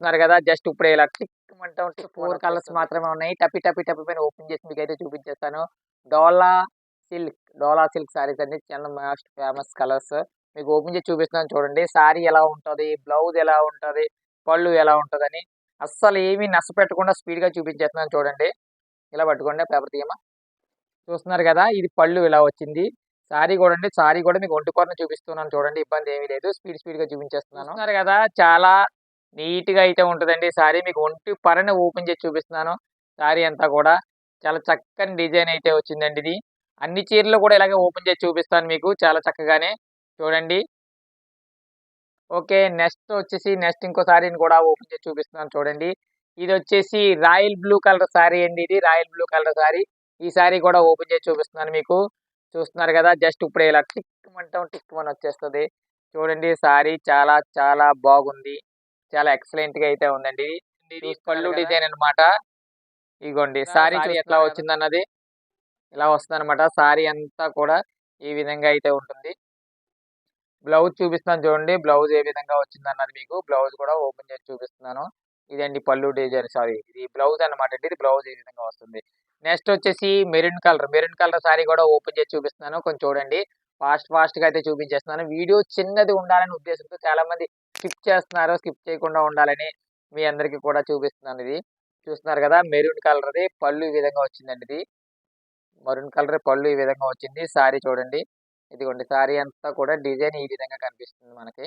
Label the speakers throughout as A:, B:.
A: చూస్తున్నారు కదా జస్ట్ ఇప్పుడే ఇలా టిక్ 4 కలర్స్ మాత్రమే ఉన్నాయి. టపి టపి టపి పైన ఓపెన్ చేసి మీకైతే చూపించేస్తాను. డోలా డోలా సిల్క్ సారీస్ అండి. చాలా మోస్ట్ ఫేమస్ కలర్స్. మీకు ఓపెన్ చేసి చూపిస్తున్నాను చూడండి. సారీ ఎలా ఉంటది, బ్లౌజ్ ఎలా ఉంటది, పళ్ళు ఎలా ఉంటదని అస్సలు ఏమీ నష్టపెట్టకుండా స్పీడ్‌గా చూపించేస్తున్నాను చూడండి. ఇలా పట్టుకోండి పేపర్ తీయమ్మా. చూస్తున్నారు కదా ఇది పళ్ళు ఇలా వచ్చింది. సారీ కూడా అండి. సారీ కూడా మీకు ఒంటి కొరన చూపిస్తున్నాను చూడండి. ఇబ్బంది ఏమీ లేదు. స్పీడ్‌గా చూపించేస్తున్నాను. చూస్తున్నారు కదా చాలా నీట్‌గా అయితే ఉంటదండి సారీ. మీకు ఒంటి పరన ఓపెన్ చేసి చూపిస్తున్నాను. సారీ అంతా కూడా చాలా చక్కని డిజైన్ అయితే వచ్చిందండి ఇది. అన్ని చీరలు కూడా ఇలాగే ఓపెన్ చేసి చూపిస్తాను మీకు చాలా చక్కగానే. చూడండి. ఓకే. నెక్స్ట్ ఇంకో సారీని కూడా ఓపెన్ చేసి చూపిస్తున్నాను చూడండి. ఇదొచ్చేసి రాయల్ బ్లూ కలర్ సారీ అండి ఇది. Royal blue colour sorry. ఈ సారీ కూడా ఓపెన్ చేసి చూపిస్తున్నాను మీకు. చూస్తున్నారు కదా జస్ట్ ఇప్పుడే ఇలా టిక్కుమని వచ్చేస్తది. చూడండి సారీ చాలా చాలా బాగుంది. చాలా ఎక్సలెంట్‌గా అయితే ఉందండి. ఇది పళ్ళు డిజైన్ అన్నమాట. ఇగోండి సారీ ఎట్లా వచ్చిందన్నది ఇలా వస్తదన్నమాట. సారీ అంతా కూడా ఈ విధంగా అయితే ఉంటుంది. బ్లౌజ్ చూపిస్తున్నాను చూడండి. బ్లౌజ్ ఏ విధంగా వచ్చిందన్నది మీకు బ్లౌజ్ కూడా ఓపెన్ చేసి చూపిస్తున్నాను. ఇదండి పళ్ళు డిజైన్ సారీ ఇది బ్లౌజ్ అన్నమాట అండి. ఇది బ్లౌజ్ ఈ విధంగా వస్తుంది. నెక్స్ట్ వచ్చేసి మెరూన్ కలర్ సారీ కూడా ఓపెన్ చేసి చూపిస్తున్నాను. కొంచెం చూడండి. ఫాస్ట్‌గా అయితే చూపించేస్తున్నాను. వీడియో చిన్నది ఉండాలనే ఉద్దేశంతో చాలామంది స్కిప్ చేస్తున్నారు. స్కిప్ చేయకుండా ఉండాలని మీ అందరికీ కూడా చూపిస్తున్నాను ఇది. చూస్తున్నారు కదా మెరూన్ కలర్‌ది పళ్ళు ఈ విధంగా వచ్చిందండి ఇది. మరూన్ కలర్ పళ్ళు ఈ విధంగా వచ్చింది. సారీ చూడండి. ఇదిగోండి సారీ అంతా కూడా డిజైన్ ఈ విధంగా కనిపిస్తుంది మనకి.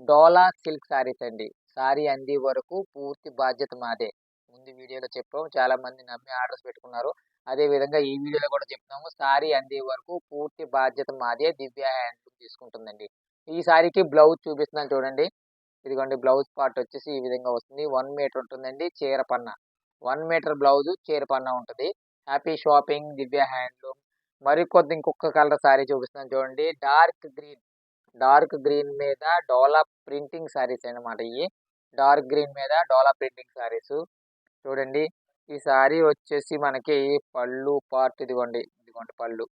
A: డోలా సిల్క్ సారీస్ అండి. సారీ అందే వరకు పూర్తి బాధ్యత మాదే. ముందు వీడియోలో చెప్పాం. చాలా మంది నమ్మి ఆర్డర్స్ పెట్టుకున్నారు. అదే విధంగా ఈ వీడియోలో కూడా చెప్తున్నాము. సారీ అందే వరకు పూర్తి బాధ్యత మాదే. దివ్య హ్యాండ్లూమ్ తీసుకుంటుందండి. ఈ సారీకి బ్లౌజ్ చూపిస్తున్నాను చూడండి. ఇదిగోండి బ్లౌజ్ పార్ట్ వచ్చేసి ఈ విధంగా వస్తుంది. 1 మీటర్ ఉంటుందండి చీర పన్నా. 1 మీటర్ బ్లౌజ్ చీర పన్నా ఉంటది. హ్యాపీ షాపింగ్ దివ్య హ్యాండ్లూమ్. ఇంకొక కలర్ సారీ చూపిస్తున్నాను చూడండి. డార్క్ గ్రీన్ మీద డోలా ప్రింటింగ్ సారీస్ అన్నమాట ఇయి. డార్క్ గ్రీన్ మీద డోలా ప్రింటింగ్ సారీస్. చూడండి. ఈ సారీ వచ్చేసి మనకి పళ్ళు పార్ట్ ఇదిగోండి పళ్ళు.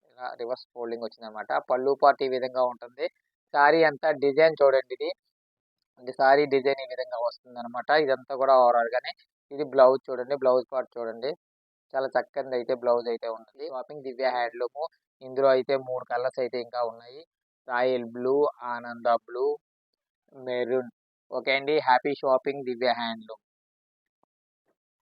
A: ఇలా రివర్స్ ఫోల్డింగ్ వచ్చిందన్నమాట. పళ్ళు పార్ట్ ఈ విధంగా ఉంటుంది. సారీ అంతా డిజైన్ చూడండి ఇది. అంటే సారీ డిజైన్ ఈ విధంగా వస్తుందన్నమాట. ఇదంతా కూడా ఓవరాల్ గానే. ఇది బ్లౌజ్ చూడండి. బ్లౌజ్ పార్ట్ చూడండి. చాలా చక్కనిదైతే బ్లౌజ్ అయితే ఉన్నది. షాపింగ్ దివ్య హ్యాండ్లూమ్. ఇందులో అయితే 3 కలర్స్ అయితే ఇంకా ఉన్నాయి. రాయల్ బ్లూ, ఆనంద బ్లూ, మెరూన్. ఓకే అండి. హ్యాపీ షాపింగ్ దివ్య హ్యాండ్లూమ్.